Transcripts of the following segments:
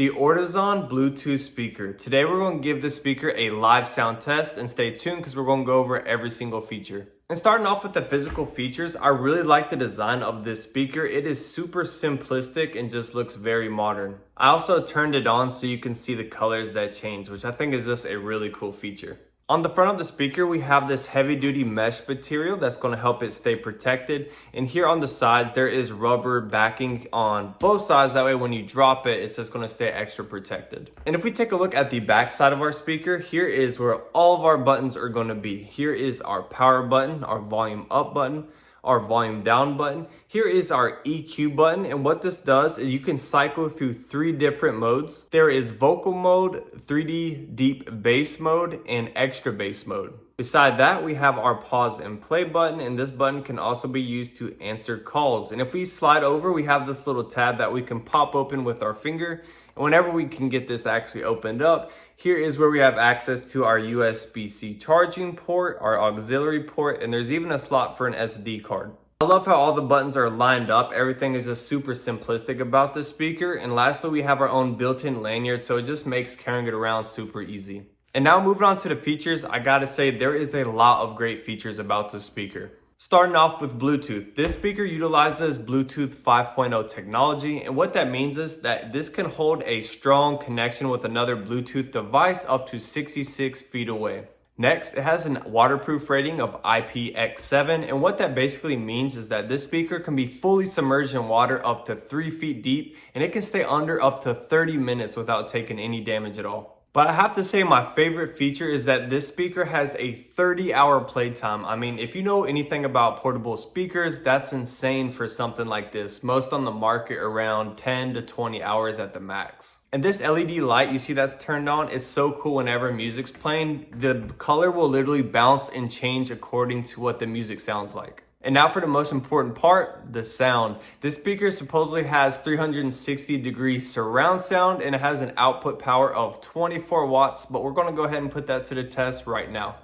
The Ortizan Bluetooth speaker. Today we're going to give this speaker a live sound test, and stay tuned because we're going to go over every single feature. And starting off with the physical features, I really like the design of this speaker. It is super simplistic and just looks very modern. I also turned it on so you can see the colors that change, which I think is just a really cool feature. On the front of the speaker, we have this heavy duty mesh material that's going to help it stay protected. And here on the sides, there is rubber backing on both sides. That way, when you drop it, it's just going to stay extra protected. And if we take a look at the back side of our speaker, here is where all of our buttons are going to be. Here is our power button, our volume up button, our volume down button. Here is our EQ button, and what this does is you can cycle through 3 different modes. There is vocal mode, 3D deep bass mode, and extra bass mode. Beside that, we have our pause and play button, and this button can also be used to answer calls. And if we slide over, we have this little tab that we can pop open with our finger. And whenever we can get this actually opened up, here is where we have access to our USB-C charging port, our auxiliary port, and there's even a slot for an SD card. I love how all the buttons are lined up. Everything is just super simplistic about this speaker. And lastly, we have our own built-in lanyard, so it just makes carrying it around super easy. And now moving on to the features, I gotta say there is a lot of great features about this speaker. Starting off with Bluetooth. This speaker utilizes Bluetooth 5.0 technology, and what that means is that this can hold a strong connection with another Bluetooth device up to 66 feet away. Next, it has a waterproof rating of IPX7, and what that basically means is that this speaker can be fully submerged in water up to 3 feet deep, and it can stay under up to 30 minutes without taking any damage at all. But I have to say my favorite feature is that this speaker has a 30-hour playtime. I mean, if you know anything about portable speakers, that's insane for something like this. Most on the market around 10 to 20 hours at the max. And this LED light you see that's turned on is so cool. Whenever music's playing, the color will literally bounce and change according to what the music sounds like. And now for the most important part, the sound. This speaker supposedly has 360-degree surround sound, and it has an output power of 24 watts, but we're gonna go ahead and put that to the test right now.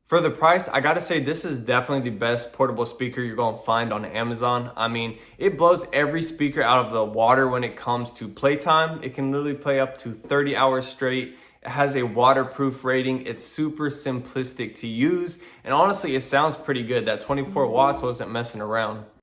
For the price, I gotta say this is definitely the best portable speaker you're gonna find on Amazon. I mean, it blows every speaker out of the water when it comes to playtime. It can literally play up to 30 hours straight. It has a waterproof rating. It's super simplistic to use. And honestly, it sounds pretty good. That 24 watts wasn't messing around.